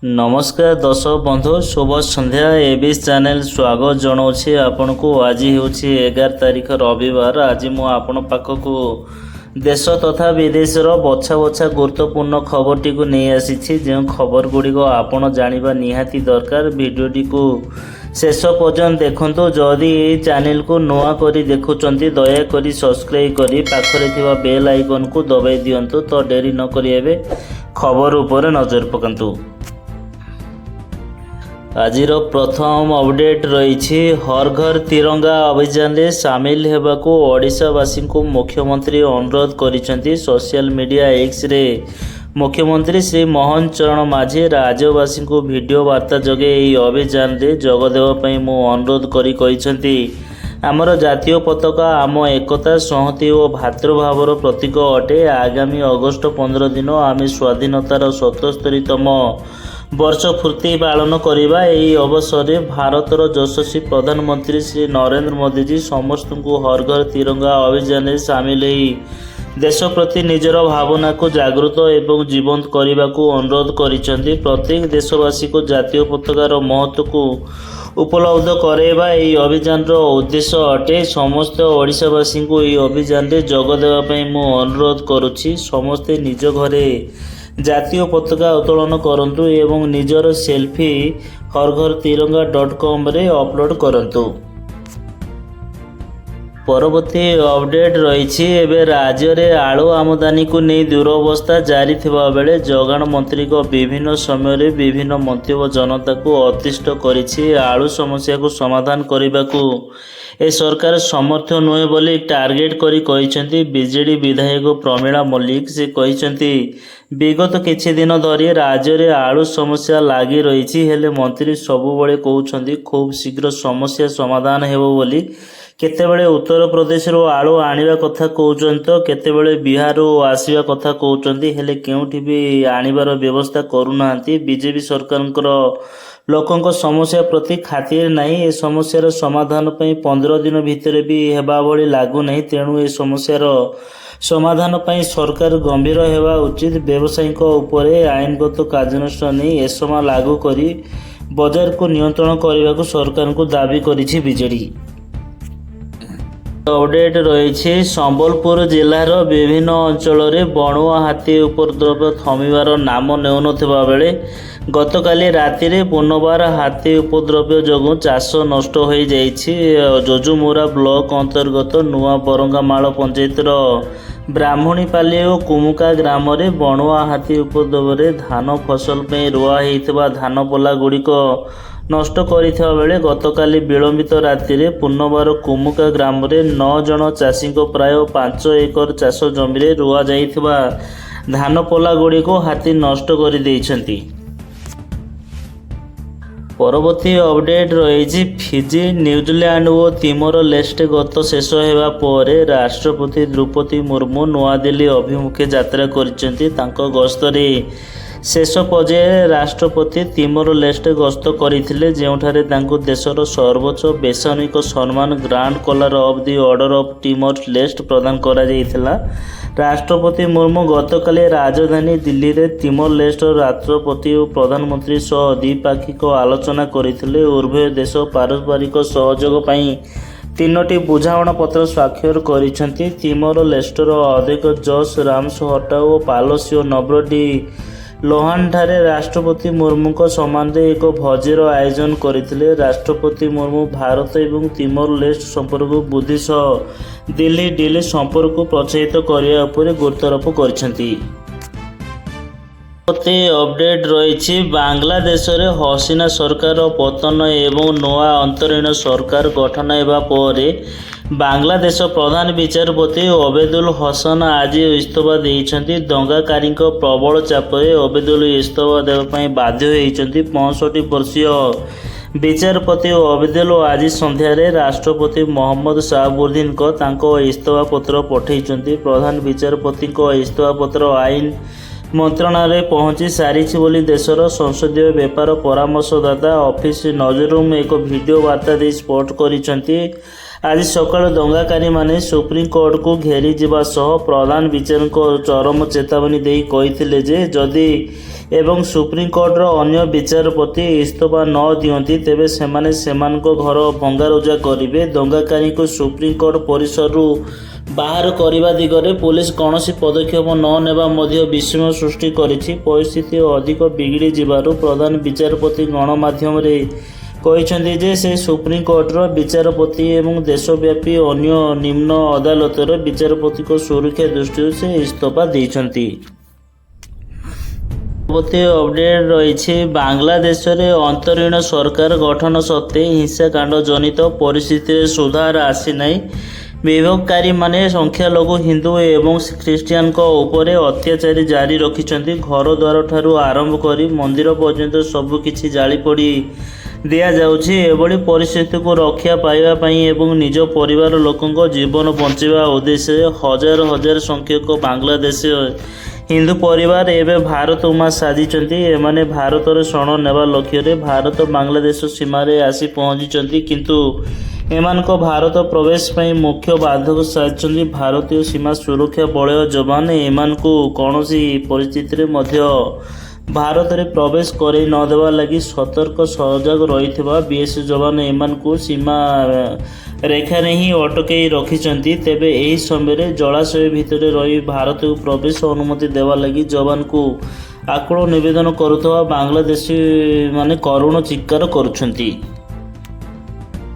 नमस्कार दर्शक बंधु शुभ संध्या एबीएस चैनल स्वागत जनाऊँगी आपण को। आज हूँ 11 तारिख रविवार। आज मु आपण पाखक देश तथा विदेशर बछा बछा गुरुत्वपूर्ण खबरटी को नहीं आसी जो खबर गुड़िक आपण जानिबा निहाती दरकार। वीडियोटी को शेष पर्यंत देखंतु। जदि ये चैनल को नुआ करी देखुचंती दयाकोरी सब्सक्राइब करी पाखरे थिबा बेल आइकन को दबाई दियंतु। तो डेरी न करी एबे खबर उपर नजर पकांतु। आजिर प्रथम अपडेट रही हर घर तिरंगा अभियान में सामिल होगाकू ओडिशावासी को मुख्यमंत्री अनुरोध करिसेंती। सोशल मीडिया एक्स रे मुख्यमंत्री श्री मोहन चरण माझी राज्यवासी को वीडियो वार्ता जगे यह अभियान में जोगदेवाई मु अनुरोध करी आमर जातीय पताका आम एकता संहति और भातृभावर प्रतीक अटे। आगामी अगस्ट 15 दिन आम स्वाधीनतार 77तम वर्ष पूर्ति पालन करवा। यही अवसर में भारतर यशस्वी प्रधानमंत्री श्री नरेंद्र मोदी जी समस्त को हर घर तिरंगा अभियान में सामिल हो देश प्रति निजर भावना को जागृत एवं जीवंत करने को अनुरोध करिसेंती। प्रत्येक देशवासी को जातीय पताकार महत्व को उपलब्ध कराइबा यही अभियान उद्देश्य अटे। समस्त ओडिशावासी को यह अभियान में जोग देवाई मु अनुरोध करुछि। समस्ते निज घरे जातीय पताका उत्तोलन करंतु एवं निजर सेल्फी हरघरतिरंगा.com रे अपलोड करंतु। परवर्ती अपडेट रही एवं राज्य में आलू आमदानी को नहीं दुरवस्था जारी थिबा बेले जोगाण मंत्री को विभिन्न समय विभिन्न मंतव्य जनता को अतिष्ट करिछि। आलू समस्या को समाधान करने को ए सरकार समर्थ नुहे बोली टार्गेट करी कहिसेंती बीजेडी विधायक प्रमीला मल्लिक। से कहिसेंती विगत किछि दिन धरी राज्य में आलू समस्या लागी रही हेले मंत्री सबुबले कहउछंती खूब शीघ्र समस्या समाधान हेबो बोली। केतेबेले उत्तर प्रदेश रो आलू आनिबा कथा कहउछंती तो केतेबेले बिहार रो आसीबा कथा कहउछंती हेले केउठी भी आनिबार व्यवस्था करूनांती। बीजेपी सरकारଙ୍କର लोकों समस्या प्रति खातिर नहीं। ए समस्यार समाधान पई 15 दिन भितर भी हेबा भली लागू नहीं। तेणु ए समस्यार समाधान पई सरकार गंभीर हेबा उचित। व्यवसायिक उपरे आईनगत कार्यानुष्ठान नहीं एसमा लागू करी बाजार को नियंत्रण करने को सरकार को दाबी करिछि बीजेडी। अपडेट रही संबलपुर जिलार विभिन्न अंचल बणुआ हाथी उपद्रव थमिबार नाम नेउनथिबा बेले गतकाली राति रे पुनर्बार हाथी उपद्रव जोगु चाष नष्ट हो जाइछि। जोजुमुरा ब्लॉक अंतर्गत नुआ बरंगामाल पंचायतर ब्राह्मणीपाली और कुमुका ग्राम में बणुआ हाथी उपद्रव धान फसल में रुआ होइथिबा धान पला गुड़िक नष्ट करिथिबा बेले गतकाली विलंबित राति रे पुनर्बार कुमुका ग्राम में 9 जन चाषी को प्राय 5 एकर चाष जमी रुआ जाइथिबा धान पला गुड़िक हाथी नष्ट कर देइछंती। परवर्ती अपडेट रही फिजी न्यूजीलैंड और तिमोर लेस्टे गत शेष होगा पर राष्ट्रपति द्रौपदी मुर्मू नवा दिल्ली अभिमुखे यात्रा करिसेंती। तांको गस्तरे शेष पर्याय राष्ट्रपति तिमोर लेस्टे गस्त करथिले जेउठारे तांको देशर सर्वोच्च बेसामरिक सम्मान grand collar of the order of Timor Leste प्रदान करा जायथिला। राष्ट्रपति मुर्मू गतकाली राजधानी दिल्ली रे तिमोर लेस्ट राष्ट्रपति और प्रधानमंत्री सह द्विपाक्षिक आलोचना करथिले। उभय देश पारस्परिक सहयोग पई 3टी बुझामणा पत्र स्वाक्षर करिसेंती। तिमोर लेस्टर अध्यक्ष जॉस राम्स हटा और पालोसियो नब्रोडी लोहान ठारे राष्ट्रपति मुर्मू को सम्मान एक भोजर आयोजन करथिले। राष्ट्रपति मुर्मू भारत एवं तिमोर लेस्ट संपर्क वृद्धि सह दिल्ली दिल्ली संपर्क को प्रोत्साहित करने उपर गुरुत्वारोप करिसेंती। अपडेट रही बांग्लादेश रे हसीना सरकार पतन एवं नवा अंतरीण सरकार गठन हेबा परे बांग्लादेश प्रधान विचारपति ओबेदुल हसन आज इस्तीफा देइछंती। दंगाकारी प्रबल चापरे ओबेदुल इस्तीफा देवाई बाध्य होइछंती। 65 वर्षीय विचारपति ओबेदुल आज संध्यारे राष्ट्रपति मोहम्मद शाहबुद्दीन को तांको इस्तीफा पत्र पठेइछंती। प्रधान विचारपति को इस्तीफा पत्र आईन मंत्रणालय पहुंची सारी बोली देशर संसदीय व्यापार परामर्शदाता ऑफिस नजरूम एक वीडियो वार्ता दे स्पष्ट करिसेंती। ଆଜି ସକାଳୁ ଦଙ୍ଗାକାରୀମାନେ ସୁପ୍ରିମକୋର୍ଟକୁ ଘେରିଯିବା ସହ ପ୍ରଧାନ ବିଚାରକ ଚରମ ଚେତାବନୀ ଦେଇ କହିଥିଲେ ଯେ ଯଦି ଏବଂ ସୁପ୍ରିମକୋର୍ଟର ଅନ୍ୟ ବିଚାରପତି ଇସ୍ତଫା ନ ଦିଅନ୍ତି ତେବେ ସେମାନେ ସେମାନଙ୍କ ଘର ଭଙ୍ଗାରୁଜା କରିବେ। ଦଙ୍ଗାକାରୀଙ୍କୁ ସୁପ୍ରିମକୋର୍ଟ ପରିସରରୁ ବାହାର କରିବା ଦିଗରେ ପୁଲିସ କୌଣସି ପଦକ୍ଷେପ ନ ନେବା ମଧ୍ୟ ବିସ୍ମୟ ସୃଷ୍ଟି କରିଛି। ପରିସ୍ଥିତି ଅଧିକ ବିଗିଡ଼ି ଯିବାରୁ ପ୍ରଧାନ ବିଚାରପତି ଗଣମାଧ୍ୟମରେ କହିଛନ୍ତି ଯେ ସେ ସୁପ୍ରିମକୋର୍ଟର ବିଚାରପତି ଏବଂ ଦେଶବ୍ୟାପୀ ଅନ୍ୟ ନିମ୍ନ ଅଦାଲତର ବିଚାରପତିଙ୍କ ସୁରକ୍ଷା ଦୃଷ୍ଟିରୁ ସେ ଇସ୍ତଫା ଦେଇଛନ୍ତି। ପରବର୍ତ୍ତୀ ଅପଡେଟ୍ ରହିଛି ବାଂଲାଦେଶରେ ଅନ୍ତରୀଣ ସରକାର ଗଠନ ସତ୍ତ୍ୱେ ହିଂସାକାଣ୍ଡ ଜନିତ ପରିସ୍ଥିତିରେ ସୁଧାର ଆସିନାହିଁ। ବିକ୍ଷୋଭକାରୀମାନେ ସଂଖ୍ୟାଲଘୁ ହିନ୍ଦୁ ଏବଂ ଖ୍ରୀଷ୍ଟିଆନଙ୍କ ଉପରେ ଅତ୍ୟାଚାର ଜାରି ରଖିଛନ୍ତି। ଘରଦ୍ୱାରଠାରୁ ଆରମ୍ଭ କରି ମନ୍ଦିର ପର୍ଯ୍ୟନ୍ତ ସବୁକିଛି ଜାଳିପୋଡ଼ି ଦିଆଯାଉଛି। ଏଭଳି ପରିସ୍ଥିତିକୁ ରକ୍ଷା ପାଇବା ପାଇଁ ଏବଂ ନିଜ ପରିବାର ଲୋକଙ୍କ ଜୀବନ ବଞ୍ଚାଇବା ଉଦ୍ଦେଶ୍ୟରେ ହଜାର ହଜାର ସଂଖ୍ୟକ ବାଂଲାଦେଶୀ ହିନ୍ଦୁ ପରିବାର ଏବେ ଭାରତ ଉମା ସାଜିଛନ୍ତି। ଏମାନେ ଭାରତର ଶରଣ ନେବା ଲକ୍ଷ୍ୟରେ ଭାରତ ବାଂଲାଦେଶ ସୀମାରେ ଆସି ପହଞ୍ଚିଛନ୍ତି, କିନ୍ତୁ ଏମାନଙ୍କ ଭାରତ ପ୍ରବେଶ ପାଇଁ ମୁଖ୍ୟ ବାଧକ ସାଜିଛନ୍ତି ଭାରତୀୟ ସୀମା ସୁରକ୍ଷା ବଳୟ ଯବାନ। ଏମାନଙ୍କୁ କୌଣସି ପରିସ୍ଥିତିରେ ମଧ୍ୟ ଭାରତରେ ପ୍ରବେଶ କରାଇ ନ ଦେବା ଲାଗି ସତର୍କ ସଜାଗ ରହିଥିବା ବିଏସ୍ ଯବାନ ଏମାନଙ୍କୁ ସୀମା ରେଖାରେ ହିଁ ଅଟକାଇ ରଖିଛନ୍ତି। ତେବେ ଏହି ସମୟରେ ଜଳାଶୟ ଭିତରେ ରହି ଭାରତକୁ ପ୍ରବେଶ ଅନୁମତି ଦେବା ଲାଗି ଯବାନଙ୍କୁ ଆକୁଳ ନିବେଦନ କରୁଥିବା ବାଂଲାଦେଶୀମାନେ କରୁଣ ଚିତ୍କାର କରୁଛନ୍ତି।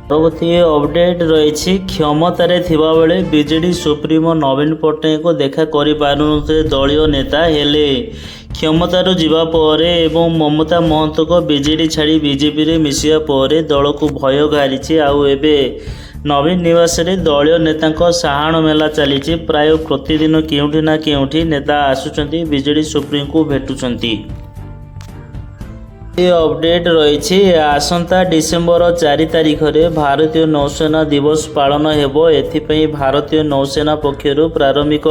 ପରବର୍ତ୍ତୀ ଅପଡେଟ୍ ରହିଛି କ୍ଷମତାରେ ଥିବାବେଳେ ବିଜେଡି ସୁପ୍ରିମୋ ନବୀନ ପଟ୍ଟନାୟକଙ୍କୁ ଦେଖା କରିପାରୁନଥିଲେ ଦଳୀୟ ନେତା, ହେଲେ କ୍ଷମତାରୁ ଯିବା ପରେ ଏବଂ ମମତା ମହନ୍ତଙ୍କ ବିଜେଡି ଛାଡ଼ି ବିଜେପିରେ ମିଶିବା ପରେ ଦଳକୁ ଭୟ ଘାରିଛି। ଆଉ ଏବେ ନବୀନ ନିବାସରେ ଦଳୀୟ ନେତାଙ୍କ ସାହାଣ ମେଲା ଚାଲିଛି। ପ୍ରାୟ ପ୍ରତିଦିନ କେଉଁଠି ନା କେଉଁଠି ନେତା ଆସୁଛନ୍ତି, ବିଜେଡି ସୁପ୍ରିମୋଙ୍କୁ ଭେଟୁଛନ୍ତି। ଅପଡେଟ୍ ରହିଛି ଆସନ୍ତା ଡିସେମ୍ବର 4 ତାରିଖରେ ଭାରତୀୟ ନୌସେନା ଦିବସ ପାଳନ ହେବ। ଏଥିପାଇଁ ଭାରତୀୟ ନୌସେନା ପକ୍ଷରୁ ପ୍ରାରମ୍ଭିକ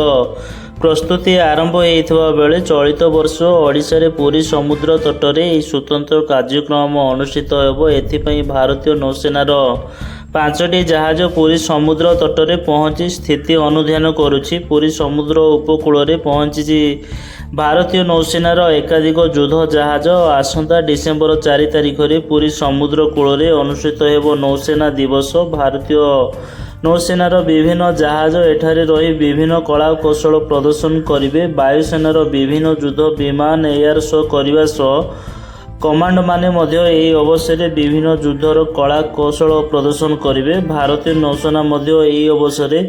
ପ୍ରସ୍ତୁତି ଆରମ୍ଭ ହୋଇଥିବା ବେଳେ ଚଳିତ ବର୍ଷ ଓଡ଼ିଶାରେ ପୁରୀ ସମୁଦ୍ର ତଟରେ ଏହି ସ୍ୱତନ୍ତ୍ର କାର୍ଯ୍ୟକ୍ରମ ଅନୁଷ୍ଠିତ ହେବ। ଏଥିପାଇଁ ଭାରତୀୟ ନୌସେନାର 5ଟି ଜାହାଜ ପୁରୀ ସମୁଦ୍ର ତଟରେ ପହଞ୍ଚି ସ୍ଥିତି ଅନୁଧ୍ୟାନ କରୁଛି। ପୁରୀ ସମୁଦ୍ର ଉପକୂଳରେ ପହଞ୍ଚିଛି ଭାରତୀୟ ନୌସେନାର ଏକାଧିକ ଯୁଦ୍ଧ ଜାହାଜ। ଆସନ୍ତା ଡିସେମ୍ବର 4 ତାରିଖରେ ପୁରୀ ସମୁଦ୍ର କୂଳରେ ଅନୁଷ୍ଠିତ ହେବ ନୌସେନା ଦିବସ। ଭାରତୀୟ ନୌସେନାର ବିଭିନ୍ନ ଜାହାଜ ଏଠାରେ ରହି ବିଭିନ୍ନ କଳା କୌଶଳ ପ୍ରଦର୍ଶନ କରିବେ। ବାୟୁସେନାର ବିଭିନ୍ନ ଯୁଦ୍ଧ ବିମାନ ଏୟାର ଶୋ କରିବା ସହ କମାଣ୍ଡୋମାନେ ମଧ୍ୟ ଏହି ଅବସରରେ ବିଭିନ୍ନ ଯୁଦ୍ଧର କଳା କୌଶଳ ପ୍ରଦର୍ଶନ କରିବେ। ଭାରତୀୟ ନୌସେନା ମଧ୍ୟ ଏହି ଅବସରରେ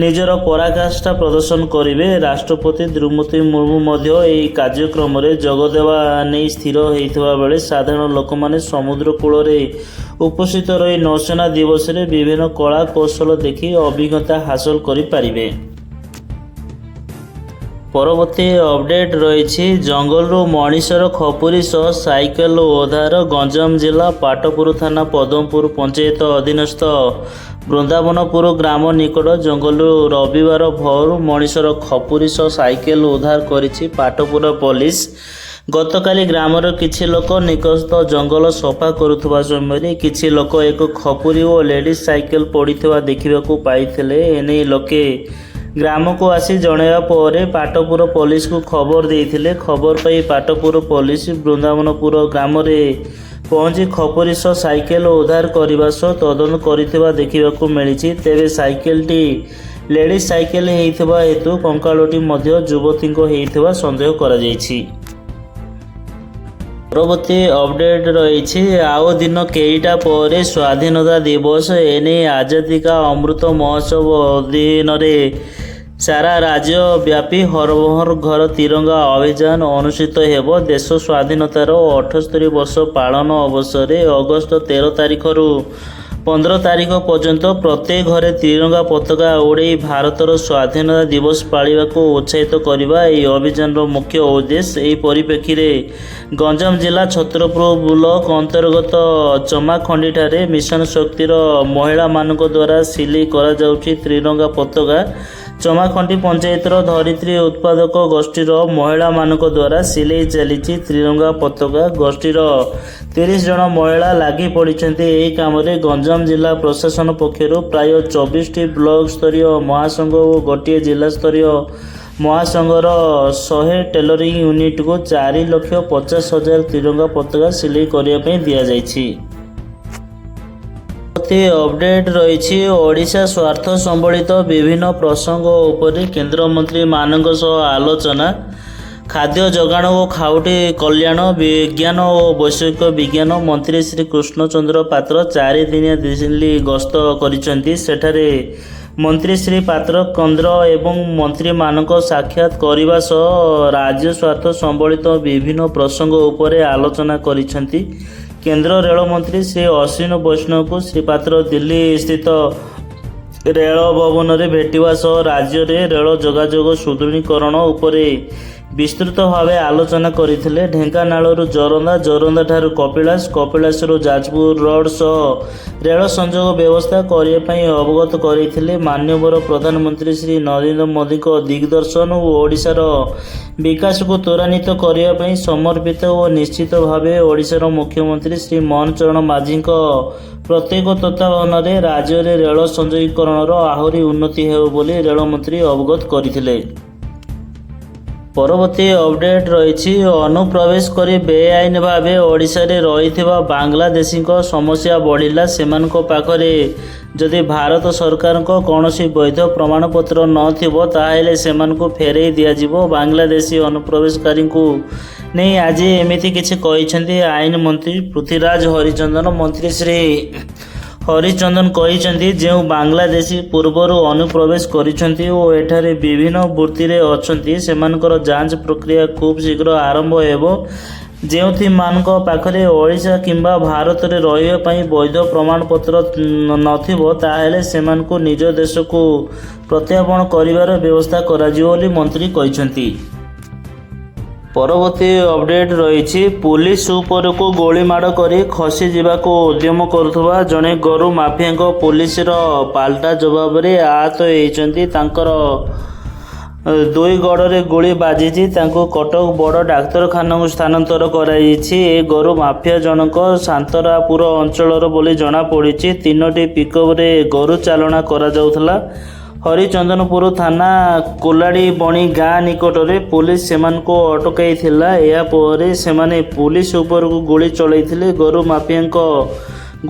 ନିଜର ପରାକାଷ୍ଠା ପ୍ରଦର୍ଶନ କରିବେ। ରାଷ୍ଟ୍ରପତି ଦ୍ରୌପଦୀ ମୁର୍ମୁ ମଧ୍ୟ ଏହି କାର୍ଯ୍ୟକ୍ରମରେ ଯୋଗଦେବା ନେଇ ସ୍ଥିର ହୋଇଥିବା ବେଳେ ସାଧାରଣ ଲୋକମାନେ ସମୁଦ୍ର କୂଳରେ ଉପସ୍ଥିତ ରହି ନୌସେନା ଦିବସରେ ବିଭିନ୍ନ କଳା କୌଶଳ ଦେଖି ଅଭିଜ୍ଞତା ହାସଲ କରିପାରିବେ। ପରବର୍ତ୍ତୀ ଅପଡେଟ୍ ରହିଛି ଜଙ୍ଗଲରୁ ମଣିଷର ଖପୁରି ସହ ସାଇକେଲ ଉଦ୍ଧାର। ଗଞ୍ଜାମ ଜିଲ୍ଲା ପାଟପୁର ଥାନା ପଦ୍ମପୁର ପଞ୍ଚାୟତ ଅଧୀନସ୍ଥ ବୃନ୍ଦାବନପୁର ଗ୍ରାମ ନିକଟ ଜଙ୍ଗଲରୁ ରବିବାର ଭୋରୁ ମଣିଷର ଖପୁରି ସହ ସାଇକେଲ ଉଦ୍ଧାର କରିଛି ପାଟପୁର ପୋଲିସ। ଗତକାଲି ଗ୍ରାମର କିଛି ଲୋକ ନିକଟସ୍ଥ ଜଙ୍ଗଲ ସଫା କରୁଥିବା ସମୟରେ କିଛି ଲୋକ ଏକ ଖପୁରି ଓ ଲେଡିଜ୍ ସାଇକେଲ ପଡ଼ିଥିବା ଦେଖିବାକୁ ପାଇଥିଲେ। ଏନେଇ ଲୋକେ ଗ୍ରାମକୁ ଆସି ଜଣାଇବା ପରେ ପାଟପୁର ପୋଲିସକୁ ଖବର ଦେଇଥିଲେ। ଖବର ପାଇ ପାଟପୁର ପୋଲିସ ବୃନ୍ଦାବନପୁର ଗ୍ରାମରେ ପହଞ୍ଚି ଖପୁରି ସହ ସାଇକେଲ ଉଦ୍ଧାର କରିବା ସହ ତଦନ୍ତ କରିଥିବା ଦେଖିବାକୁ ମିଳିଛି। ତେବେ ସାଇକେଲଟି ଲେଡିଜ୍ ସାଇକେଲ ହୋଇଥିବା ହେତୁ କଙ୍କାଳଟି ମଧ୍ୟ ଯୁବତୀଙ୍କ ହୋଇଥିବା ସନ୍ଦେହ କରାଯାଇଛି। ପରବର୍ତ୍ତୀ ଅପଡେଟ୍ ରହିଛି ଆଉ ଦିନ କେଇଟା ପରେ ସ୍ୱାଧୀନତା ଦିବସ। ଏନେଇ ଆଜାଦୀ କା ଅମୃତ ମହୋତ୍ସବ ଅଧୀନରେ ସାରା ରାଜ୍ୟ ବ୍ୟାପୀ ହର ଘର ତିରଙ୍ଗା ଅଭିଯାନ ଅନୁଷ୍ଠିତ ହେବ। ଦେଶ ସ୍ୱାଧୀନତାର 78 ବର୍ଷ ପାଳନ ଅବସରରେ ଅଗଷ୍ଟ 13 ତାରିଖରୁ 15 ତାରିଖ ପର୍ଯ୍ୟନ୍ତ ପ୍ରତ୍ୟେକ ଘରେ ତ୍ରିରଙ୍ଗା ପତାକା ଉଡ଼ାଇ ଭାରତର ସ୍ୱାଧୀନତା ଦିବସ ପାଳିବାକୁ ଉତ୍ସାହିତ କରିବା ଏହି ଅଭିଯାନର ମୁଖ୍ୟ ଉଦ୍ଦେଶ୍ୟ। ଏହି ପରିପ୍ରେକ୍ଷୀରେ ଗଞ୍ଜାମ ଜିଲ୍ଲା ଛତ୍ରପୁର ବ୍ଲକ ଅନ୍ତର୍ଗତ ଚମାଖଣ୍ଡିଠାରେ ମିଶନ ଶକ୍ତିର ମହିଳାମାନଙ୍କ ଦ୍ୱାରା ସିଲେଇ କରାଯାଉଛି ତ୍ରିରଙ୍ଗା ପତାକା। ଚମାଖଣ୍ଡି ପଞ୍ଚାୟତର ଧରିତ୍ରୀ ଉତ୍ପାଦକ ଗୋଷ୍ଠୀର ମହିଳାମାନଙ୍କ ଦ୍ୱାରା ସିଲେଇ ଚାଲିଛି ତ୍ରିରଙ୍ଗା ପତାକା। ଗୋଷ୍ଠୀର 30 ଜଣ ମହିଳା ଲାଗି ପଡ଼ିଛନ୍ତି ଏହି କାମରେ। ଗଞ୍ଜାମ ଜିଲ୍ଲା ପ୍ରଶାସନ ପକ୍ଷରୁ ପ୍ରାୟ 24ଟି ବ୍ଲକ ସ୍ତରୀୟ ମହାସଂଘ ଓ ଗୋଟିଏ ଜିଲ୍ଲାସ୍ତରୀୟ ମହାସଂଘର 100 ଟେଲରିଂ ୟୁନିଟ୍କୁ 4,50,000 ତ୍ରିରଙ୍ଗା ପତାକା ସିଲେଇ କରିବା ପାଇଁ ଦିଆଯାଇଛି। ଅପଡେଟ୍ ରହିଛି ଓଡ଼ିଶା ସ୍ୱାର୍ଥ ସମ୍ବଳିତ ବିଭିନ୍ନ ପ୍ରସଙ୍ଗ ଉପରେ କେନ୍ଦ୍ରମନ୍ତ୍ରୀମାନଙ୍କ ସହ ଆଲୋଚନା। ଖାଦ୍ୟ ଯୋଗାଣ ଓ ଖାଉଟି କଲ୍ୟାଣ, ବିଜ୍ଞାନ ଓ ବୈଷୟିକ ବିଜ୍ଞାନ ମନ୍ତ୍ରୀ ଶ୍ରୀ କୃଷ୍ଣଚନ୍ଦ୍ର ପାତ୍ର 4 ଦିନିଆ ଦିଲ୍ଲୀ ଗସ୍ତ କରିଛନ୍ତି। ସେଠାରେ ମନ୍ତ୍ରୀ ଶ୍ରୀ ପାତ୍ର କେନ୍ଦ୍ର ଏବଂ ମନ୍ତ୍ରୀମାନଙ୍କ ସାକ୍ଷାତ କରିବା ସହ ରାଜ୍ୟ ସ୍ୱାର୍ଥ ସମ୍ବଳିତ ବିଭିନ୍ନ ପ୍ରସଙ୍ଗ ଉପରେ ଆଲୋଚନା କରିଛନ୍ତି। କେନ୍ଦ୍ର ରେଳମନ୍ତ୍ରୀ ଶ୍ରୀ ଅଶ୍ୱିନୀ ବୈଷ୍ଣବଙ୍କୁ ଶ୍ରୀ ପାତ୍ର ଦିଲ୍ଲୀ ସ୍ଥିତ ରେଳ ଭବନରେ ଭେଟିବା ସହ ରାଜ୍ୟରେ ରେଳ ଯୋଗାଯୋଗ ସୁଦୃଢ଼ୀକରଣ ଉପରେ ବିସ୍ତୃତ ଭାବେ ଆଲୋଚନା କରିଥିଲେ। ଢେଙ୍କାନାଳରୁ ଜୋରନ୍ଦା, ଜୋରନ୍ଦାଠାରୁ କପିଳାସ, କପିଳାସରୁ ଯାଜପୁର ରୋଡ୍ ସହ ରେଳ ସଂଯୋଗ ବ୍ୟବସ୍ଥା କରିବା ପାଇଁ ଅବଗତ କରିଥିଲେ। ମାନ୍ୟବର ପ୍ରଧାନମନ୍ତ୍ରୀ ଶ୍ରୀ ନରେନ୍ଦ୍ର ମୋଦିଙ୍କ ଦିଗ୍ଦର୍ଶନ ଓ ଓଡ଼ିଶାର ବିକାଶକୁ ତ୍ୱରାନ୍ୱିତ କରିବା ପାଇଁ ସମର୍ପିତ ଓ ନିଶ୍ଚିତ ଭାବେ ଓଡ଼ିଶାର ମୁଖ୍ୟମନ୍ତ୍ରୀ ଶ୍ରୀ ମୋହନ ଚରଣ ମାଝୀଙ୍କ ପ୍ରତ୍ୟେକ ତତ୍ତ୍ୱାବଧାନରେ ରାଜ୍ୟରେ ରେଳ ସଂଯୋଗୀକରଣର ଆହୁରି ଉନ୍ନତି ହେବ ବୋଲି ରେଳମନ୍ତ୍ରୀ ଅବଗତ କରିଥିଲେ। ପରବର୍ତ୍ତୀ ଅପଡେଟ୍ ରହିଛି ଅନୁପ୍ରବେଶ କରି ବେଆଇନ ଭାବେ ଓଡ଼ିଶାରେ ରହିଥିବା ବାଂଲାଦେଶୀଙ୍କ ସମସ୍ୟା ବଢ଼ିଲା। ସେମାନଙ୍କ ପାଖରେ ଯଦି ଭାରତ ସରକାରଙ୍କ କୌଣସି ବୈଧ ପ୍ରମାଣପତ୍ର ନଥିବ ତାହେଲେ ସେମାନଙ୍କୁ ଫେରାଇ ଦିଆଯିବ। ବାଂଲାଦେଶୀ ଅନୁପ୍ରବେଶକାରୀଙ୍କୁ ନେଇ ଆଜି ଏମିତି କିଛି କହିଛନ୍ତି ଆଇନ ମନ୍ତ୍ରୀ ପୃଥ୍ୱୀରାଜ ହରିଚନ୍ଦନ। ମନ୍ତ୍ରୀ ଶ୍ରୀ ହରିଚନ୍ଦନ କହିଛନ୍ତି ଯେଉଁ ବାଂଲାଦେଶୀ ପୂର୍ବରୁ ଅନୁପ୍ରବେଶ କରିଛନ୍ତି ଓ ଏଠାରେ ବିଭିନ୍ନ ବୃତ୍ତିରେ ଅଛନ୍ତି ସେମାନଙ୍କର ଯାଞ୍ଚ ପ୍ରକ୍ରିୟା ଖୁବ୍ ଶୀଘ୍ର ଆରମ୍ଭ ହେବ। ଯେଉଁମାନଙ୍କ ପାଖରେ ଓଡ଼ିଶା କିମ୍ବା ଭାରତରେ ରହିବା ପାଇଁ ବୈଧ ପ୍ରମାଣପତ୍ର ନଥିବ ତାହେଲେ ସେମାନଙ୍କୁ ନିଜ ଦେଶକୁ ପ୍ରତ୍ୟାର୍ପଣ କରିବାର ବ୍ୟବସ୍ଥା କରାଯିବ ବୋଲି ମନ୍ତ୍ରୀ କହିଛନ୍ତି। ପରବର୍ତ୍ତୀ ଅପଡେଟ୍ ରହିଛି ପୁଲିସ ଉପରକୁ ଗୁଳିମାଡ଼ କରି ଖସି ଯିବାକୁ ଉଦ୍ୟମ କରୁଥିବା ଜଣେ ଗୋରୁ ମାଫିଆଙ୍କ ପୁଲିସର ପାଲଟା ଜବାବରେ ଆହତ ହୋଇଛନ୍ତି। ତାଙ୍କର 2 ଗୋଡ଼ରେ ଗୁଳି ବାଜିଛି। ତାଙ୍କୁ କଟକ ବଡ଼ ଡାକ୍ତରଖାନାକୁ ସ୍ଥାନାନ୍ତର କରାଯାଇଛି। ଏ ଗୋରୁ ମାଫିଆ ଜଣକ ସାନ୍ତରାପୁର ଅଞ୍ଚଳର ବୋଲି ଜଣାପଡ଼ିଛି। 3ଟି ପିକଅପ୍ରେ ଗୋରୁ ଚାଳନା କରାଯାଉଥିଲା। ହରିଚନ୍ଦନପୁର ଥାନା କୋଲାଡ଼ି ବଣି ଗାଁ ନିକଟରେ ପୁଲିସ ସେମାନଙ୍କୁ ଅଟକାଇଥିଲା। ଏହାପରେ ସେମାନେ ପୁଲିସ ଉପରକୁ ଗୁଳି ଚଳାଇଥିଲେ। ଗୋରୁ ମାଫିଆଙ୍କ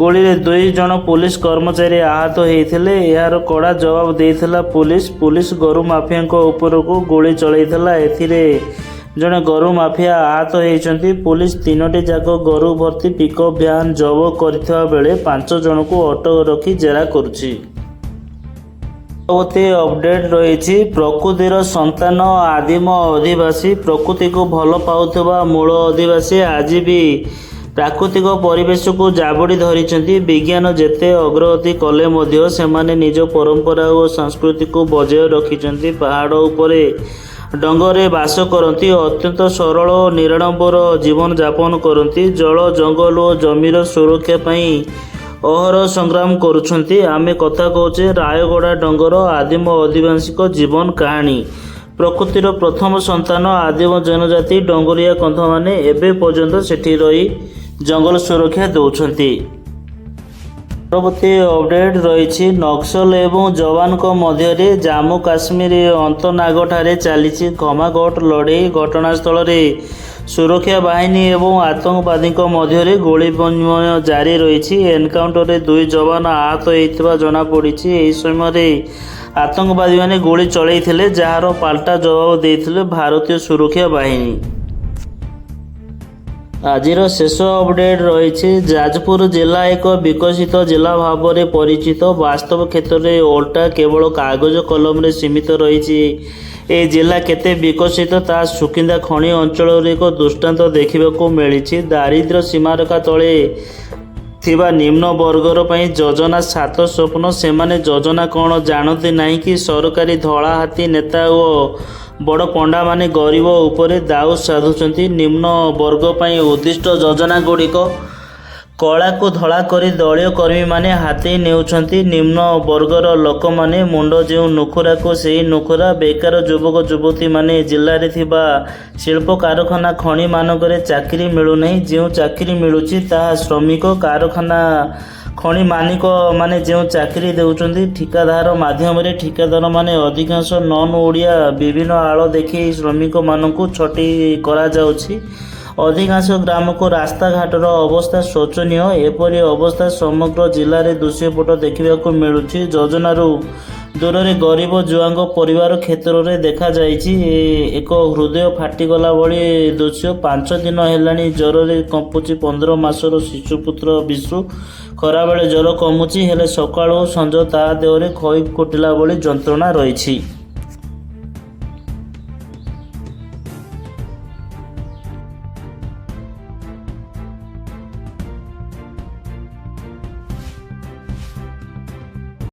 ଗୁଳିରେ 2 ଜଣ ପୁଲିସ କର୍ମଚାରୀ ଆହତ ହୋଇଥିଲେ। ଏହାର କଡ଼ା ଜବାବ ଦେଇଥିଲା ପୁଲିସ। ପୁଲିସ ଗୋରୁ ମାଫିଆଙ୍କ ଉପରକୁ ଗୁଳି ଚଳାଇଥିଲା। ଏଥିରେ ଜଣେ ଗୋରୁ ମାଫିଆ ଆହତ ହୋଇଛନ୍ତି। ପୁଲିସ 3ଟି ଯାକ ଗୋରୁ ଭର୍ତ୍ତି ପିକଅପ୍ ଭ୍ୟାନ୍ ଜବତ କରିଥିବା ବେଳେ 5 ଜଣଙ୍କୁ ଅଟକ ରଖି ଜେରା କରୁଛି। ପରବର୍ତ୍ତୀ ଅପଡେଟ୍ ରହିଛି ପ୍ରକୃତିର ସନ୍ତାନ ଆଦିମ ଅଧିବାସୀ। ପ୍ରକୃତିକୁ ଭଲ ପାଉଥିବା ମୂଳ ଅଧିବାସୀ ଆଜି ବି ପ୍ରାକୃତିକ ପରିବେଶକୁ ଜାବୁଡ଼ି ଧରିଛନ୍ତି। ବିଜ୍ଞାନ ଯେତେ ଅଗ୍ରଗତି କଲେ ମଧ୍ୟ ସେମାନେ ନିଜ ପରମ୍ପରା ଓ ସଂସ୍କୃତିକୁ ବଜାୟ ରଖିଛନ୍ତି। ପାହାଡ଼ ଉପରେ ଡଙ୍ଗରେ ବାସ କରନ୍ତି। ଅତ୍ୟନ୍ତ ସରଳ ଓ ନିରାଡ଼ମ୍ବର ଜୀବନଯାପନ କରନ୍ତି। ଜଳ, ଜଙ୍ଗଲ ଓ ଜମିର ସୁରକ୍ଷା ପାଇଁ ଅହରହ ସଂଗ୍ରାମ କରୁଛନ୍ତି। ଆମେ କଥା କହୁଛେ ରାୟଗଡ଼ା ଡଙ୍ଗର ଆଦିମ ଅଧିବାସୀଙ୍କ ଜୀବନ କାହାଣୀ। ପ୍ରକୃତିର ପ୍ରଥମ ସନ୍ତାନ ଆଦିମ ଜନଜାତି ଡଙ୍ଗରିଆ କନ୍ଧମାନେ ଏବେ ପର୍ଯ୍ୟନ୍ତ ସେଠି ରହି ଜଙ୍ଗଲ ସୁରକ୍ଷା ଦେଉଛନ୍ତି। ପରବର୍ତ୍ତୀ ଅପଡେଟ୍ ରହିଛି ନକ୍ସଲ ଏବଂ ଯବାନଙ୍କ ମଧ୍ୟରେ ଜାମ୍ମୁ କାଶ୍ମୀର ଅନ୍ତନାଗଠାରେ ଚାଲିଛି ଘମାଘୋଟ ଲଢ଼େଇ। ଘଟଣାସ୍ଥଳରେ ସୁରକ୍ଷା ବାହିନୀ ଏବଂ ଆତଙ୍କବାଦୀଙ୍କ ମଧ୍ୟରେ ଗୁଳି ବିନିମୟ ଜାରି ରହିଛି। ଏନକାଉଣ୍ଟରରେ 2 ଯବାନ ଆହତ ହୋଇଥିବା ଜଣାପଡ଼ିଛି। ଏହି ସମୟରେ ଆତଙ୍କବାଦୀମାନେ ଗୁଳି ଚଳାଇଥିଲେ ଯାହାର ପାଲଟା ଜବାବ ଦେଇଥିଲେ ଭାରତୀୟ ସୁରକ୍ଷା ବାହିନୀ। ଆଜିର ଶେଷ ଅପଡେଟ୍ ରହିଛି ଯାଜପୁର ଜିଲ୍ଲା ଏକ ବିକଶିତ ଜିଲ୍ଲା ଭାବରେ ପରିଚିତ। ବାସ୍ତବ କ୍ଷେତ୍ରରେ ଓଲଟା କେବଳ କାଗଜ କଲମରେ ସୀମିତ ରହିଛି। ଏହି ଜିଲ୍ଲା କେତେ ବିକଶିତ ତାହା ସୁକିନ୍ଦା ଖଣି ଅଞ୍ଚଳରେ ଏକ ଦୃଷ୍ଟାନ୍ତ ଦେଖିବାକୁ ମିଳିଛି। ଦାରିଦ୍ର୍ୟ ସୀମାରେଖା ତଳେ ଥିବା ନିମ୍ନ ବର୍ଗର ପାଇଁ ଯୋଜନା 7 ସ୍ୱପ୍ନ। ସେମାନେ ଯୋଜନା କ'ଣ ଜାଣନ୍ତି ନାହିଁ କି ସରକାରୀ ଧଳା ହାତୀ ନେତା ଓ ବଡ଼ ପଣ୍ଡାମାନେ ଗରିବ ଉପରେ ଦାଉ ସାଧୁଛନ୍ତି। ନିମ୍ନ ବର୍ଗ ପାଇଁ ଉଦ୍ଦିଷ୍ଟ ଯୋଜନାଗୁଡ଼ିକ କଳାକୁ ଧଳା କରି ଦଳୀୟ କର୍ମୀମାନେ ହାତେଇ ନେଉଛନ୍ତି। ନିମ୍ନ ବର୍ଗର ଲୋକମାନେ ମୁଣ୍ଡ ଯେଉଁ ନୁଖୁରାକୁ ସେହି ନୁଖୁରା। ବେକାର ଯୁବକ ଯୁବତୀମାନେ ଜିଲ୍ଲାରେ ଥିବା ଶିଳ୍ପ କାରଖାନା ଖଣିମାନଙ୍କରେ ଚାକିରି ମିଳୁନାହିଁ। ଯେଉଁ ଚାକିରି ମିଳୁଛି ତାହା ଶ୍ରମିକ। କାରଖାନା ଖଣି ମାଲିକମାନେ ଯେଉଁ ଚାକିରି ଦେଉଛନ୍ତି ଠିକାଦାର ମାଧ୍ୟମରେ, ଠିକାଦାରମାନେ ଅଧିକାଂଶ ନନ୍ ଓଡ଼ିଆ ବିଭିନ୍ନ ଆଳ ଦେଖାଇ ଶ୍ରମିକମାନଙ୍କୁ ଛଟି କରାଯାଉଛି। ଅଧିକାଂଶ ଗ୍ରାମକୁ ରାସ୍ତାଘାଟର ଅବସ୍ଥା ଶୋଚନୀୟ। ଏପରି ଅବସ୍ଥା ସମଗ୍ର ଜିଲ୍ଲାରେ ଦୃଶ୍ୟପଟ ଦେଖିବାକୁ ମିଳୁଛି। ଯୋଜନାରୁ ଦୂରରେ ଗରିବ ଜୁଆଙ୍କ ପରିବାର କ୍ଷେତ୍ରରେ ଦେଖାଯାଇଛି ଏକ ହୃଦୟ ଫାଟିଗଲା ଭଳି ଦୃଶ୍ୟ। 5 ଦିନ ହେଲାଣି ଜ୍ୱରରେ କମ୍ପୁଛି 15 ମାସର ଶିଶୁପୁତ୍ର ବିଶୁ। ଖରାବେଳେ ଜ୍ୱର କମୁଛି, ହେଲେ ସକାଳୁ ସଞ୍ଜ ତା ଦେହରେ ଖଇ ଫୁଟିଲା ଭଳି ଯନ୍ତ୍ରଣା ରହିଛି।